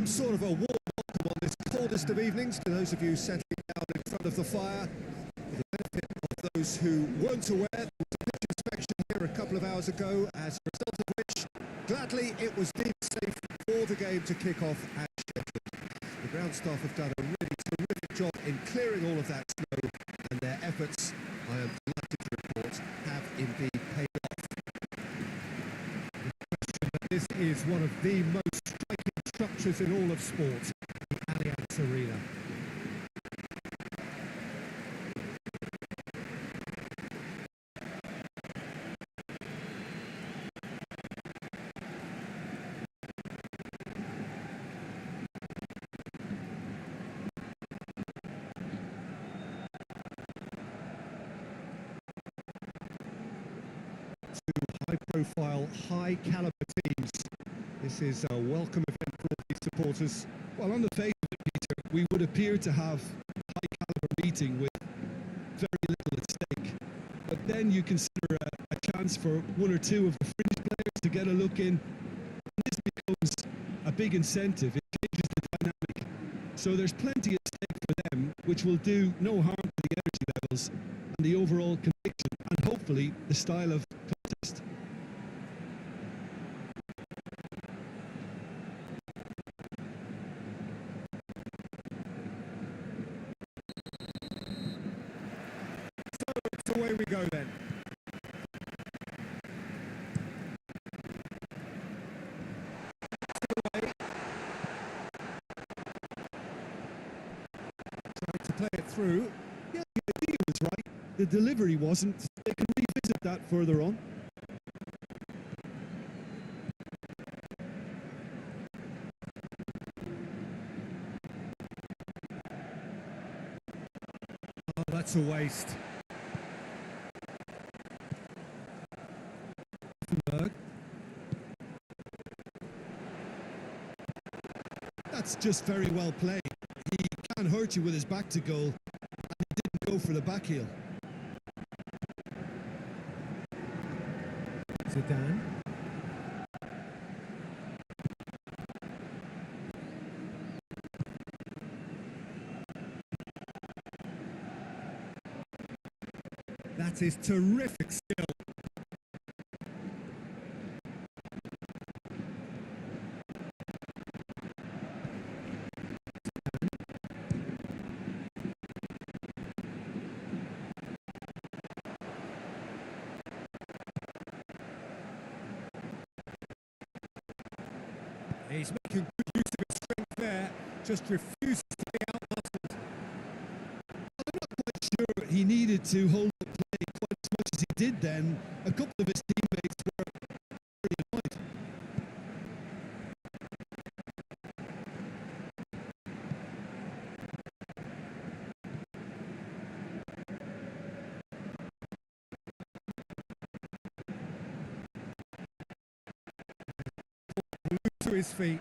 some sort of a warm welcome on this coldest of evenings to those of you settling down in front of the fire. For the benefit of those who weren't aware, there was a pitch inspection here a couple of hours ago, as a result of which, gladly, it was deemed safe for the game to kick off as scheduled. The ground staff have done a really terrific job in clearing all of that snow, and their efforts, I am delighted to report, have indeed paid off. This is one of the most striking structures in all of sport, the Allianz Arena. High-profile, high-caliber teams. This is a welcome event for all these supporters. Well, on the face of it, Peter, we would appear to have a high-caliber meeting with very little at stake. But then you consider a chance for one or two of the fringe players to get a look in. And this becomes a big incentive. It changes the dynamic. So there's plenty at stake for them, which will do no harm to the energy levels and the overall conviction, and hopefully the style of contest. So away we go then. Away. Trying to play it through. Yeah, the idea was right. The delivery wasn't. They can revisit that further on. Oh, that's a waste. That's just very well played. He can't hurt you with his back to goal, and he didn't go for the back heel. Zidane. That is terrific skill. He's making good use of his strength there, just refuses to be outmuscled. I'm not quite sure he needed to hold the play quite as much as he did then. A couple of his teammates were very annoyed. To his feet.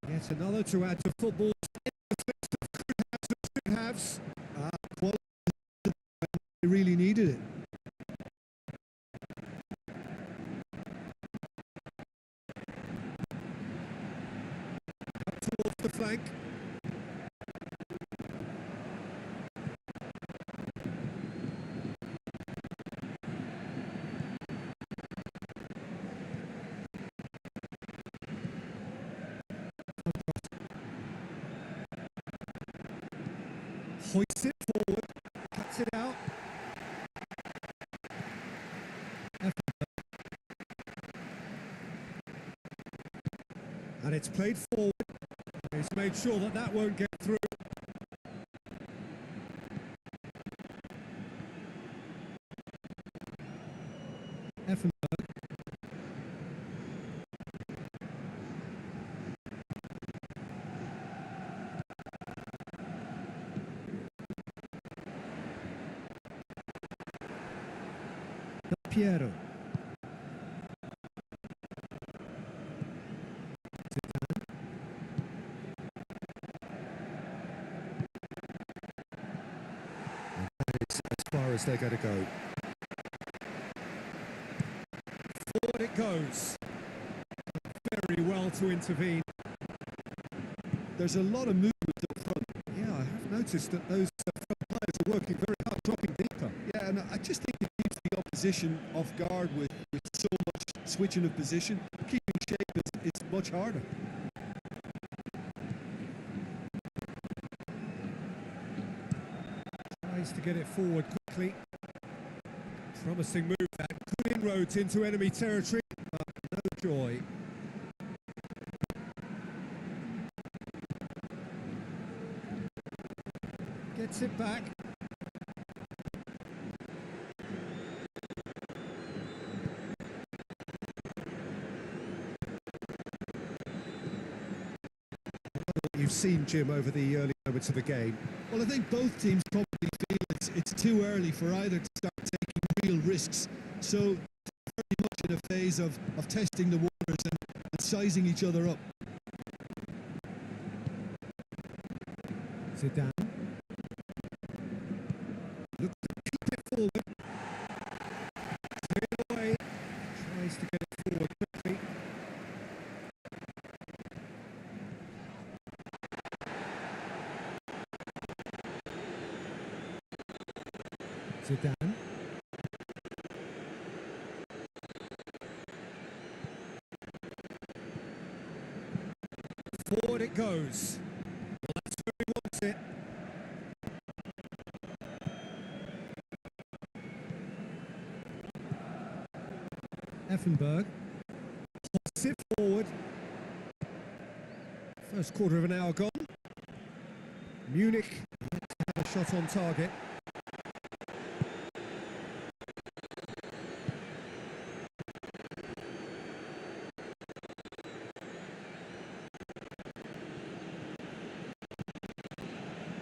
Yet another to add to football's list of could haves. Quality, they really needed it. Up towards the flank. Hoists it forward, cuts it out. And it's played forward. He's made sure that that won't get through. Effenberg. Piero. Zidane. And that is as far as they're going to go. Forward it goes. Very very well to intervene. There's a lot of movement up front. Yeah, I have noticed that those front players are working very hard, dropping deeper. Yeah, and I just think it keeps the opposition off guard with so much switching of position. Keeping shape is much harder. Tries to get it forward quickly. Promising move that. Good inroads into enemy territory, but no joy. Gets it back. You've seen, Jim, over the early moments of the game. Well, I think both teams probably feel it's too early for either to start taking real risks. So very much in a phase of testing the waters and sizing each other up. Zidane. Looks to keep it forward. Cleared away. Tries to get it forward quickly. Zidane. Forward it goes. Well, that's where he wants it. Effenberg. Hops it forward. First quarter of an hour gone. Munich yet to have a shot on target.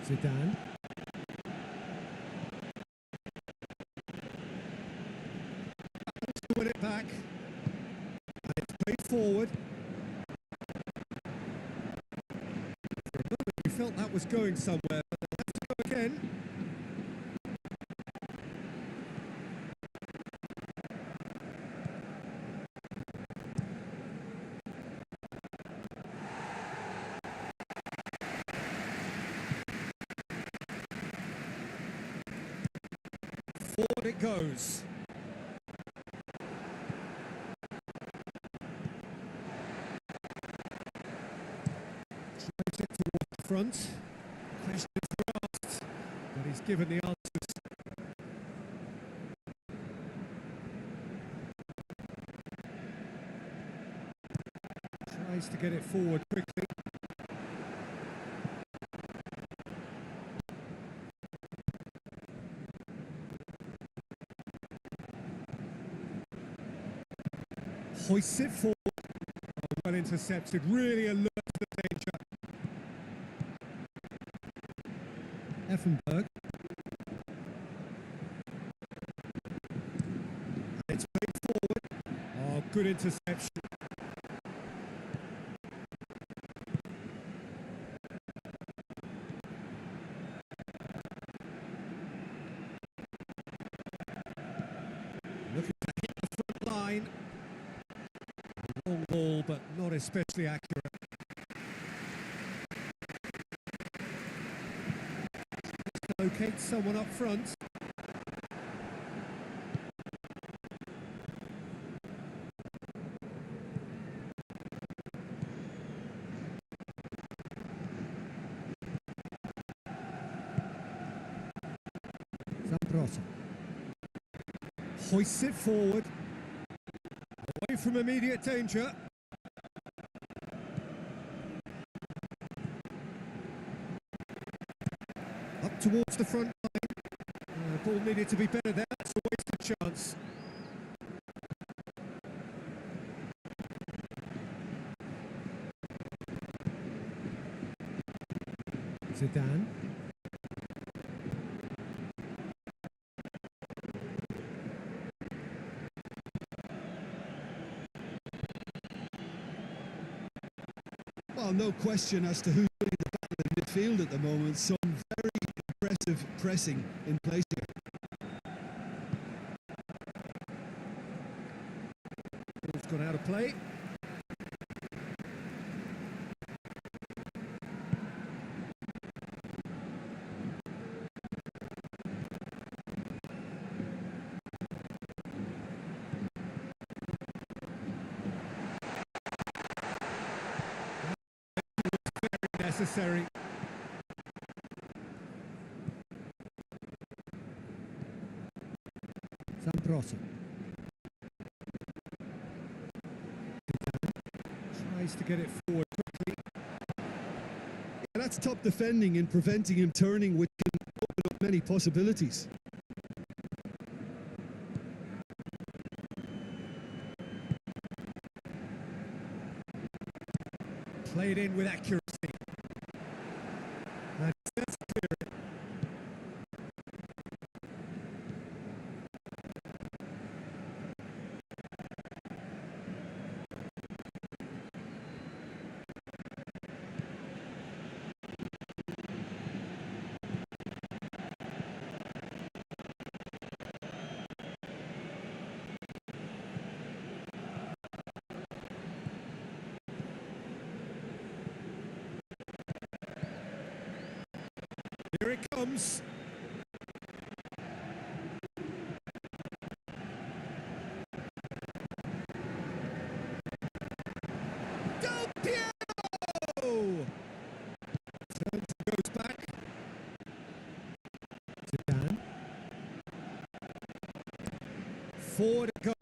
Zidane. To win it back. And it's played forward. For a moment you felt that was going somewhere, but they'll have to go again. Forward it goes. Tries it towards the front. Questions were asked, but he's given the answers. Tries to get it forward quickly. Hoists it forward. Oh, well intercepted, really alert to the danger. Effenberg. And it's played forward. Oh, good interception. Looking to hit the front line. Long ball, but not especially accurate. Locate someone up front. Zambrotta. Hoists it forward. Away from immediate danger. Up towards the front line. The ball needed to be better there. That's a wasted chance. Zidane. Well, no question as to who's winning the battle in midfield at the moment. Some very impressive pressing in place here. Ball's gone out of play. necessary. Zambrota. Tries to get it forward quickly. And that's top defending and preventing him turning, which can open up many possibilities. Played in with accuracy. And that's clear. Here it comes. Del Piero! Turns and goes back. Zidane. Forward it goes.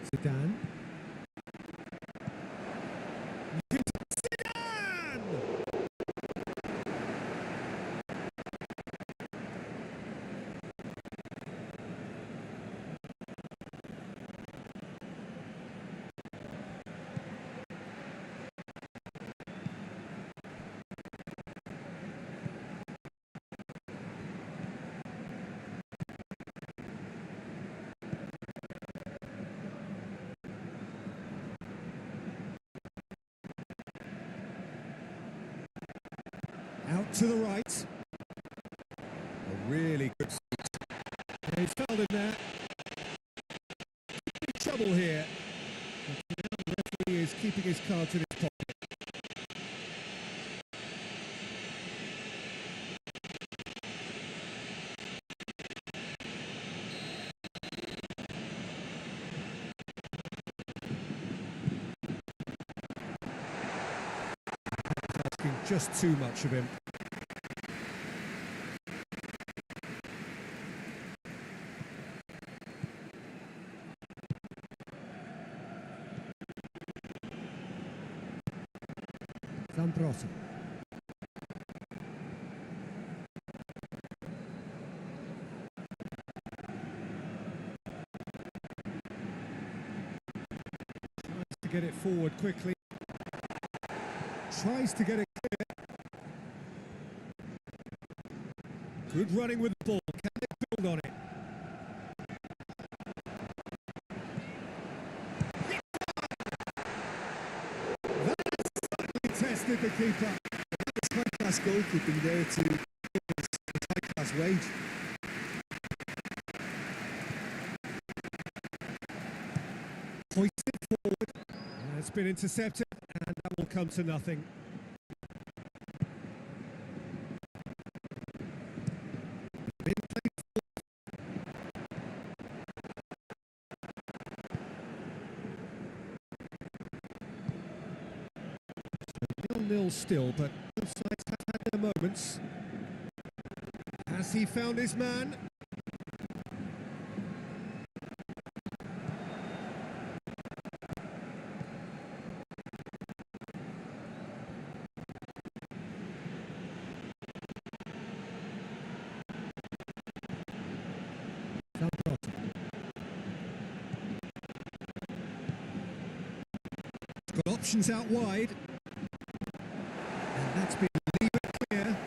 Zidane. Zidane! Out to the right. A really good shoot. Yeah, he's fouled him there. In trouble here. But now the referee is keeping his cards in his pocket. Asking just too much of him. Zambrota. Tries to get it forward quickly. Tries to get it clear. Good running with the ball. Can they build on it? That's tested the keeper. It's high-class goalkeeping there to give his high-class wage. Hoisted forward. And it's been intercepted, and that will come to nothing. Been played forward. 0-0 still, but both sides have had their moments. Has he found his man? Zambrota. Got options out wide. And that's been levered clear.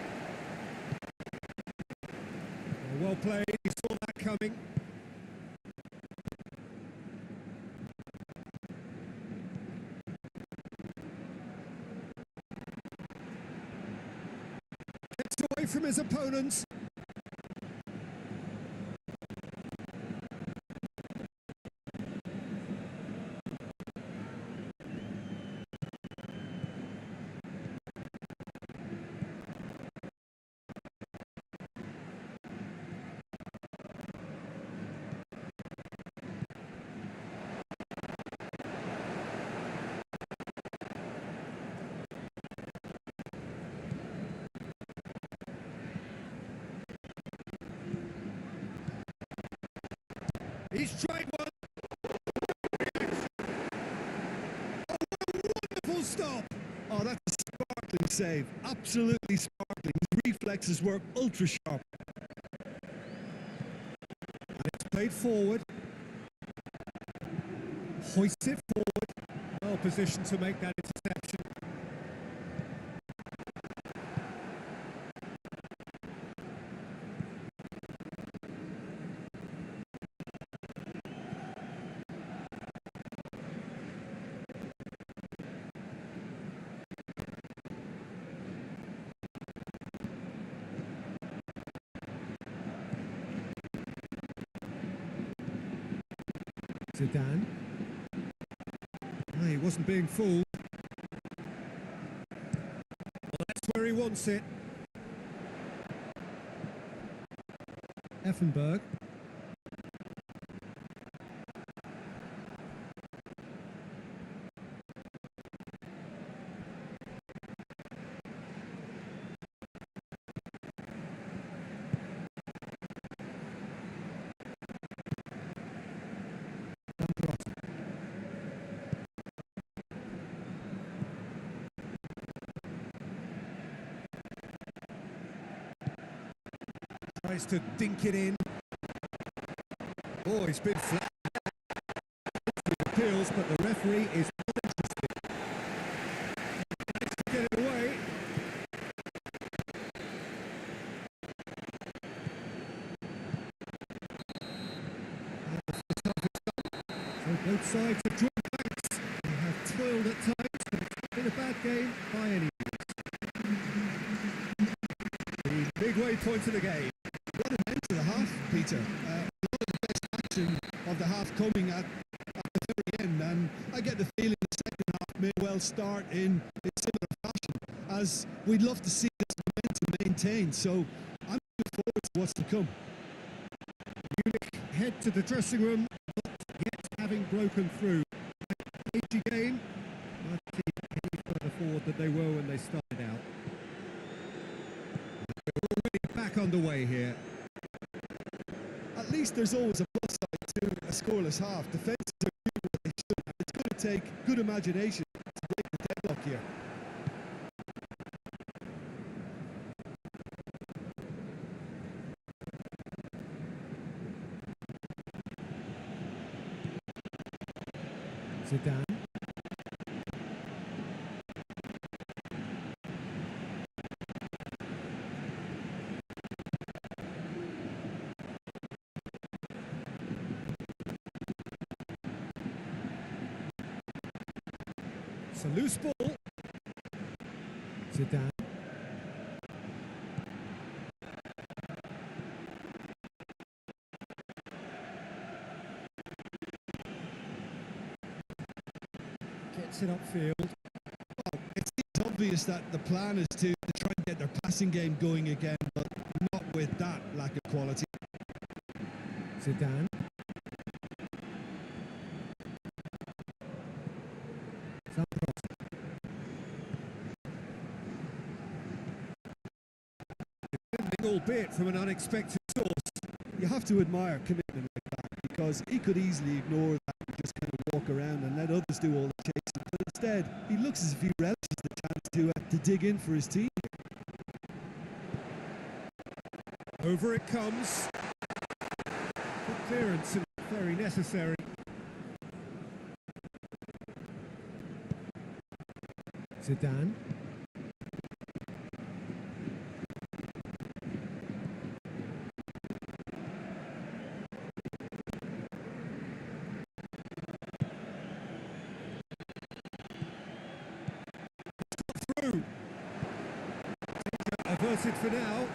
Well played, he saw that coming. Gets away from his opponents. He's tried one. Oh, what a wonderful stop. Oh, that's a sparkling save. Absolutely sparkling. His reflexes work ultra sharp. And it's played forward. Hoists it forward. Well positioned to make that interception. Zidane. No, he wasn't being fooled. Well, that's where he wants it. Effenberg. Tries to dink it in. Oh, he's been flat. Appeals, but the referee is not interested. Managed to get it away. And the first half is done. So both sides have drawn backs. They have toiled at times, but it's not been a bad game by any means. The midway point of the game. What an end to the half, Peter. A lot of the best action of the half coming at the very end, and I get the feeling the second half may well start in similar fashion, as we'd love to see this momentum maintained. So I'm looking forward to what's to come. Munich head to the dressing room, not yet having broken through. Cagey game, not any further forward than they were when they started out. They're already back underway here. At least there's always a plus side to a scoreless half. Defenses are doing what they should, and it's going to take good imagination to break the deadlock here. Zidane. It's a loose ball. Zidane. Gets it upfield. Well, it seems obvious that the plan is to try and get their passing game going again, but not with that lack of quality. Zidane. Albeit from an unexpected source. You have to admire commitment like that, because he could easily ignore that and just kind of walk around and let others do all the chasing. But instead, he looks as if he relishes the chance to dig in for his team. Over it comes. Good clearance and very necessary. Zidane. Through. Averted for now.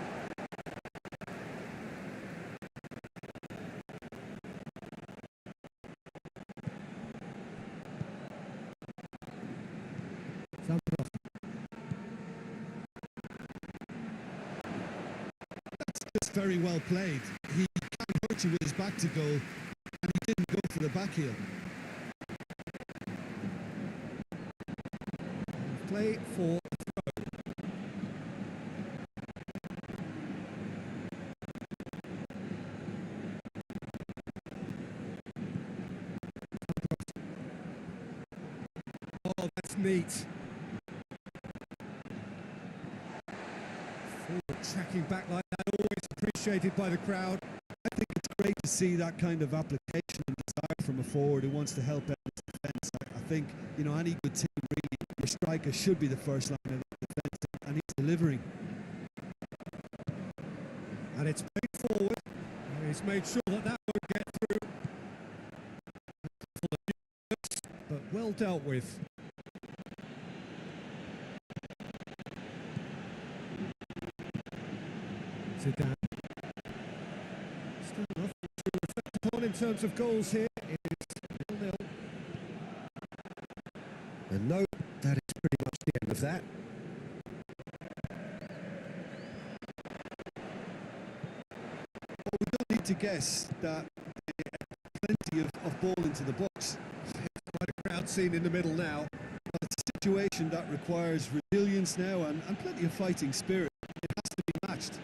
That's just very well played. He can't hurt you with his back to goal, and he didn't go for the back heel. Play for That's neat. Forward tracking back like that, always appreciated by the crowd. I think it's great to see that kind of application and desire from a forward who wants to help out his defence. I think, you know, any good team, really, your striker should be the first line of defence, and he's delivering. And it's played forward. He's made sure that that won't get through. But well dealt with. Zidane. Still nothing to reflect upon in terms of goals here. It is 0-0. And no, that is pretty much the end of that. Well, we don't need to guess that plenty of ball into the box. Quite a crowd scene in the middle now. But it's a situation that requires resilience now and plenty of fighting spirit. It has to be matched.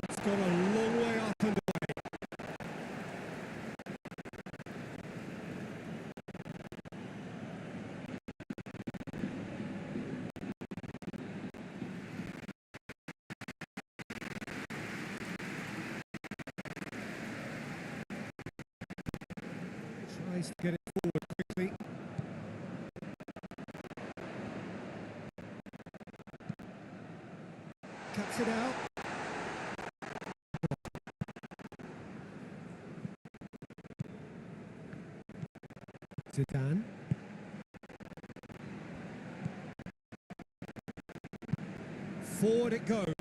It's gone a long way up and away. Tries to get it forward quickly. Cuts it out. Zidane. Forward it goes.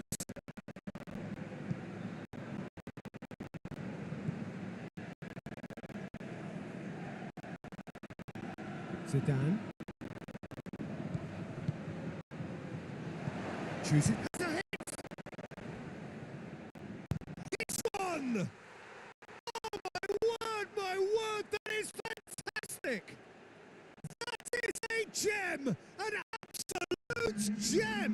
Zidane. Choose it. That's a hit! This one! Oh my word, that is fantastic! That is a gem! An absolute gem!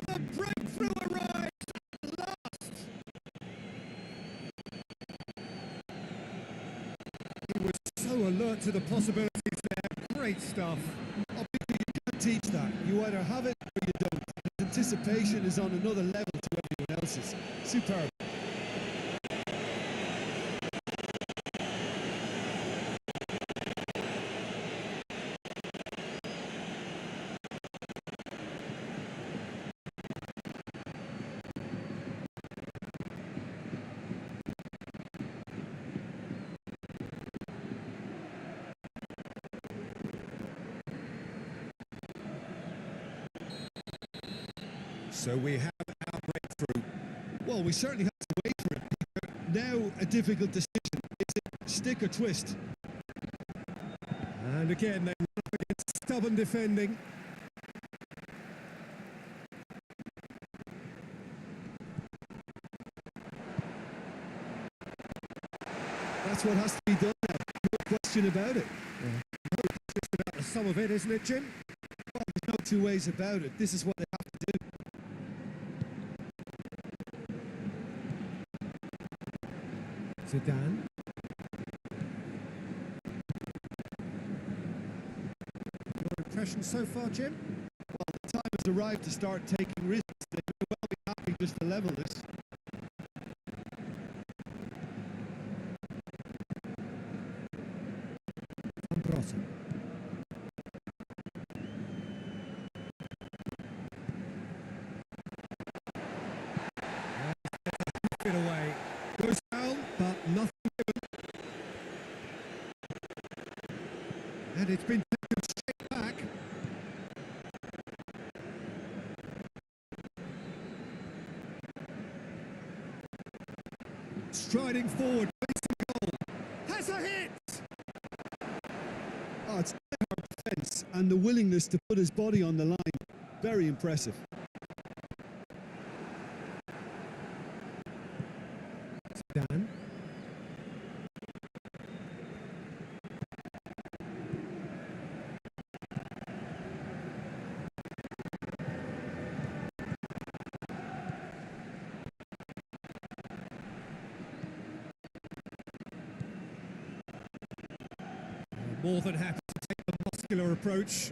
The breakthrough arrives at last! He was so alert to the possibilities there. Great stuff. Obviously, you can't teach that. You either have it or you don't. His anticipation is on another level to everyone else's. Superb. So we have our breakthrough. Well, we certainly have to wait for it, Peter. Now a difficult decision. Is it stick or twist? And again, they run up against stubborn defending. That's what has to be done now. No question about it. Just about the sum of it, isn't it, Jim? Well, there's no two ways about it. This is what they have to do. Zidane. Your impression so far, Jim? Well, the time has arrived to start taking risks. They may well be happy just to level this. Ambrotta. It away. Goes down, but nothing given. And it's been taken straight back. Striding forward, facing goal. Has a hit! Oh, it's hard defence and the willingness to put his body on the line. Very impressive. Zidane. More than happy to take the muscular approach.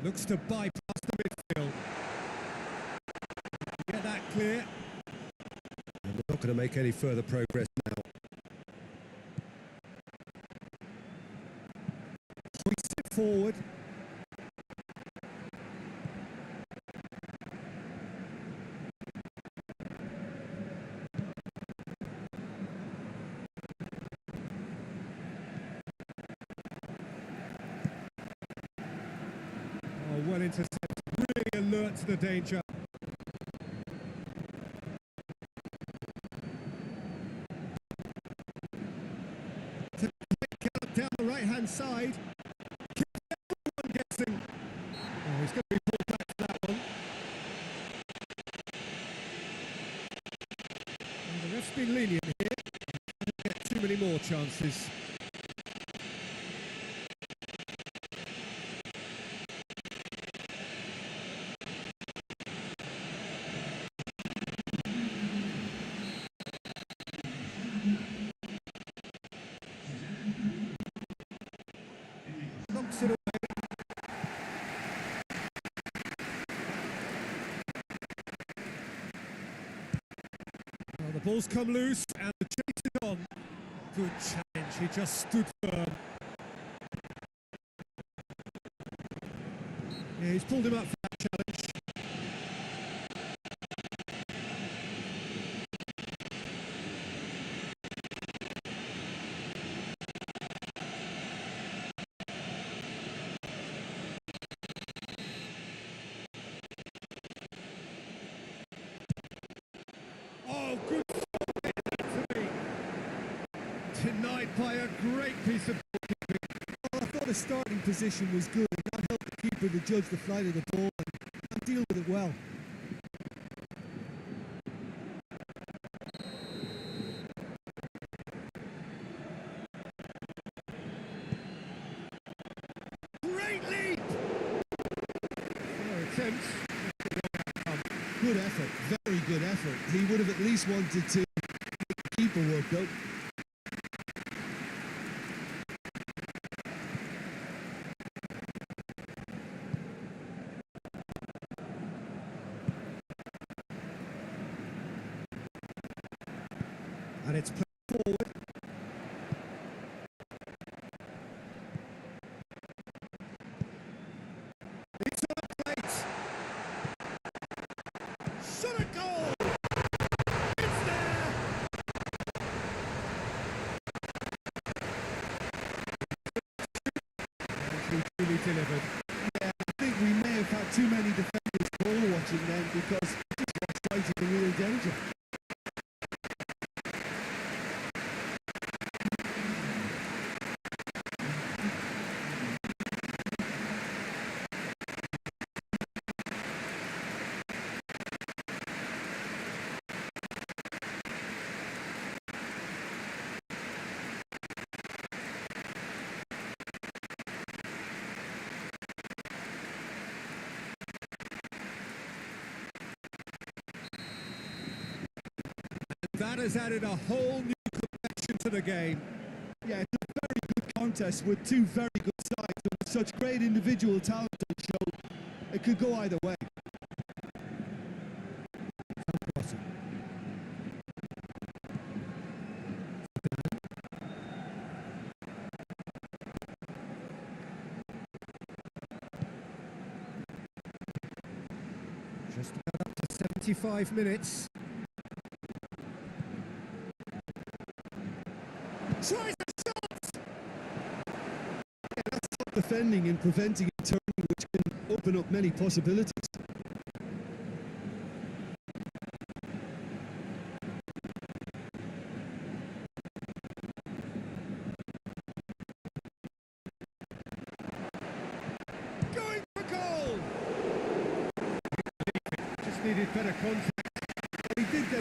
Looks to bypass the midfield. Get that clear. And we're not going to make any further progress now. Hoists it forward. Oh, well intercepted. Really alert to the danger. Down the right-hand side. Everyone guessing. Oh, he's going to be pulled back for that one. Well, the ref's been lenient here. Can't get too many more chances. Knocks it away. Well, the ball's come loose and the chase is on. Good challenge, he just stood firm. Yeah, he's pulled him up for that challenge. Oh, good to me. Denied by a great piece of goalkeeping. Well, I thought the starting position was good. That helped the keeper to judge the flight of the ball and deal with it well. Great leap! Fair attempts. Good effort, very good effort. He would have at least wanted to make the keeper work though. And it's played forward. It's on a plate. Shot a goal! It's there! And he truly delivered. Yeah, I think we may have had too many defenders ball watching then because he just walked straight into real danger. That has added a whole new complexion to the game. Yeah, it's a very good contest with two very good sides and with such great individual talent on show. It could go either way. Just about up to 75 minutes. Tries a shot! Yeah, that's top defending and preventing a turning, which can open up many possibilities. Going for goal! Just needed better contact.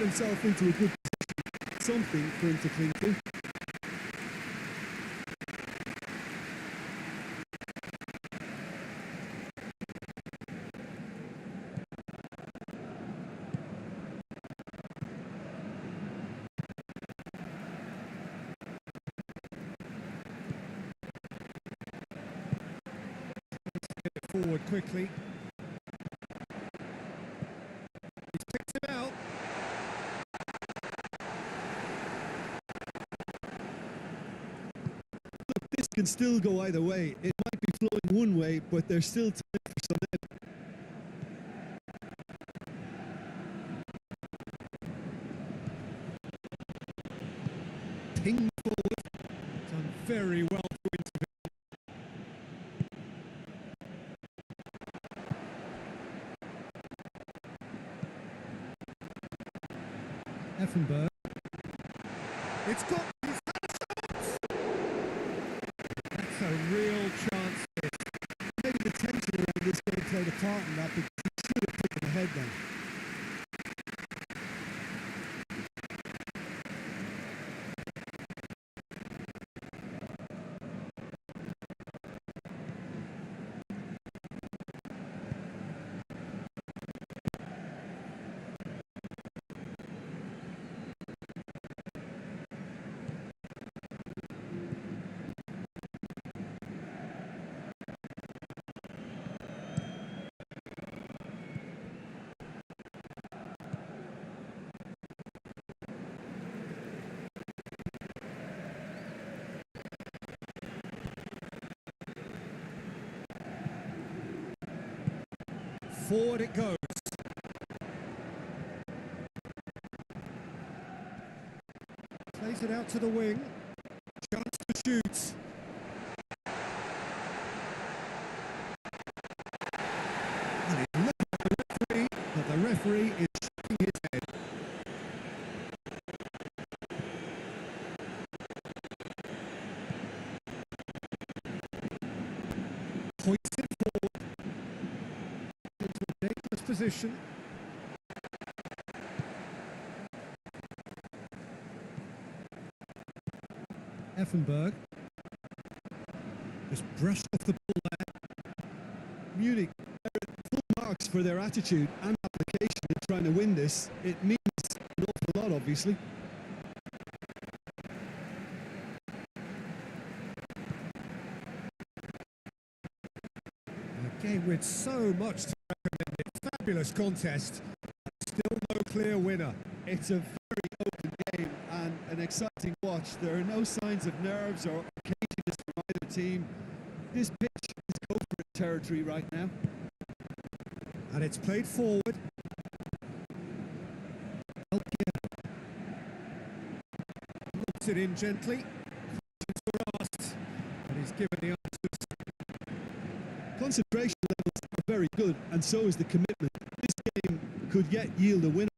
himself into a good position, something for him to cling to. Forward quickly. He's picked it out. Look, this can still go either way. It might be flowing one way, but there's still time for some ebb. Ping forward. Done very well to intervene. Effenberg. It's got. He's had a shot. That's a real chance. Maybe the tension around this game played a part in that, because he should have put it ahead then. Forward it goes. Plays it out to the wing. Chance to shoot. And he's looking at the referee, but the referee is shaking his head. Points it forward into a dangerous position. Effenberg. Just brushed off the ball there. Munich, full marks for their attitude and application in trying to win this. It means an awful lot, obviously. A game with so much to recommend it. Fabulous contest. Still no clear winner. It's a very open game and an exciting watch. There are no signs of nerves or occasions from either team. This pitch is go for it territory right now. And it's played forward. Looks it in gently. Questions were asked, and he's given the answers. Concentration levels are very good, and so is the commitment. This game could yet yield a winner.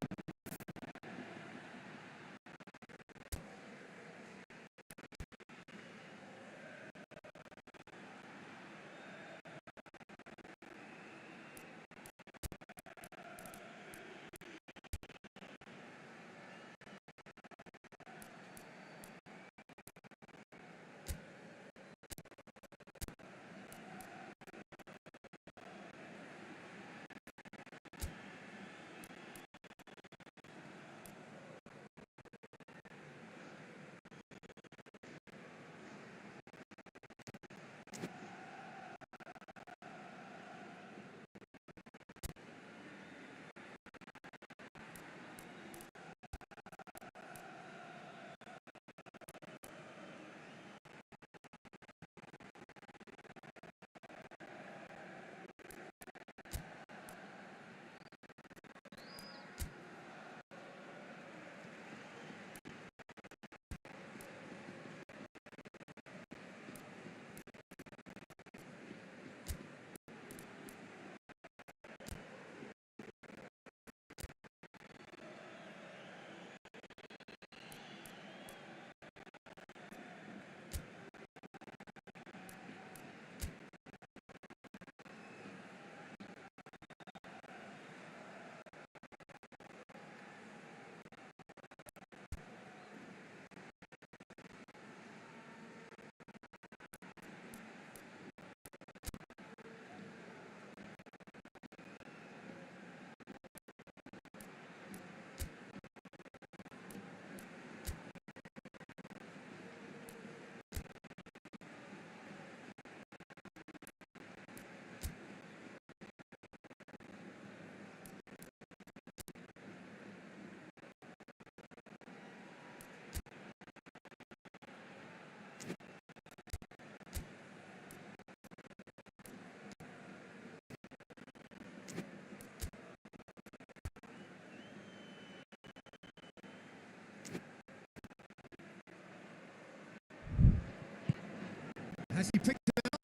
Has he picked it out?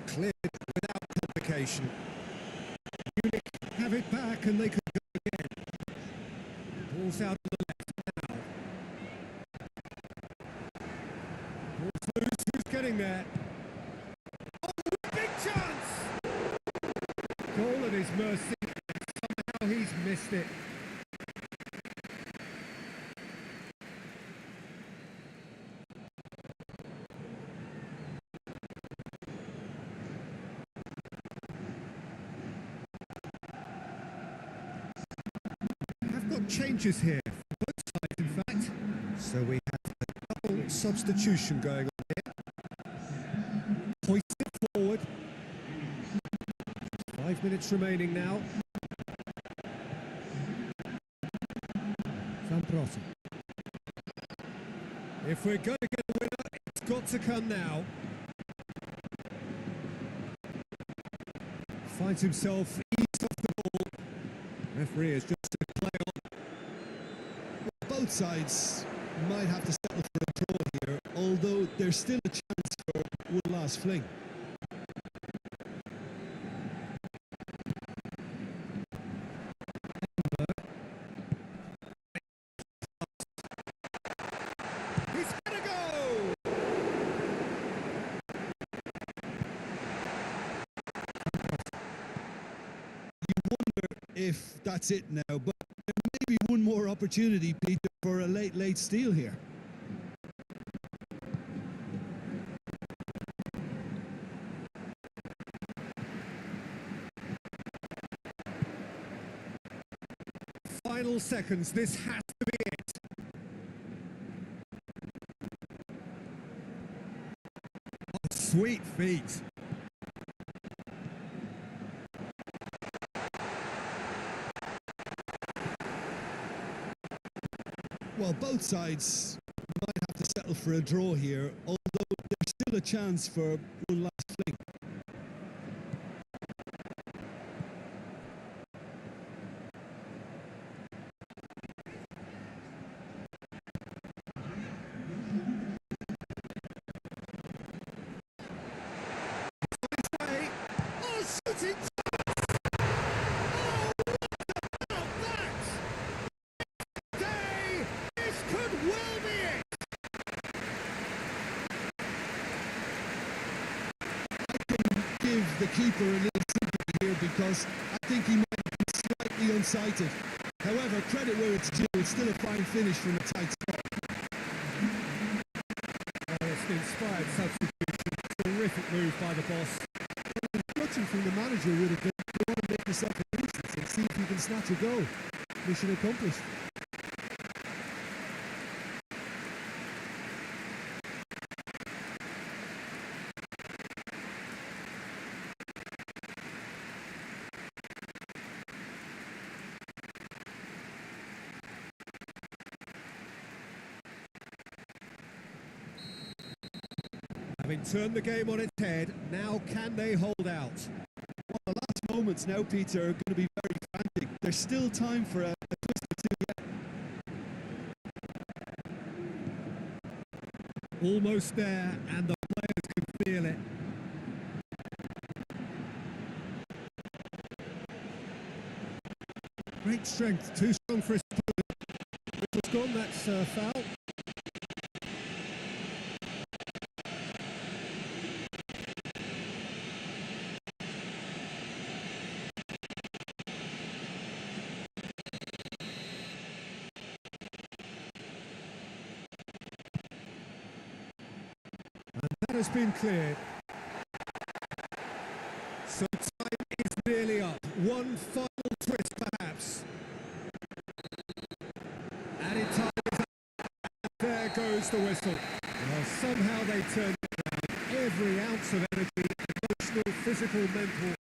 Cleared without complication. Munich have it back and they could go again. Ball's out on the left now. Ball's loose, who's getting there? Oh, big chance! Goal at his mercy, somehow he's missed it. Changes here for both sides, in fact. So we have a double substitution going on here. Hoist it forward. 5 minutes remaining now. Zambrossi. If we're going to get a winner, it's got to come now. Finds himself eased off the ball. Referee has just said play on. Both sides might have to settle for a draw here, although there's still a chance for one last fling. He's gonna go! You wonder if that's it now, but maybe one more opportunity, Peter, for a late steal here. Final seconds, this has to be it. Oh, sweet feet. Well, both sides might have to settle for a draw here, although there's still a chance for one last fling. Oh, shooting! Give the keeper a little sympathy here because I think he might be slightly unsighted. However, credit where it's due, it's still a fine finish from a tight spot. Oh, it's an inspired substitution. Terrific move by the boss. The instruction from the manager would have been, you want to make yourself a nuisance and see if you can snatch a goal. Mission accomplished. Having turned the game on its head, now can they hold out? Well, the last moments now, Peter, are going to be very frantic. There's still time for a twist or two yet. Almost there, and the players can feel it. Great strength, too strong for his opponent. Whistle's gone, that's foul. That has been cleared. So time is nearly up. One final twist, perhaps. Added time is up. And there goes the whistle. Well, somehow they turned it around. Every ounce of energy, emotional, physical, mental,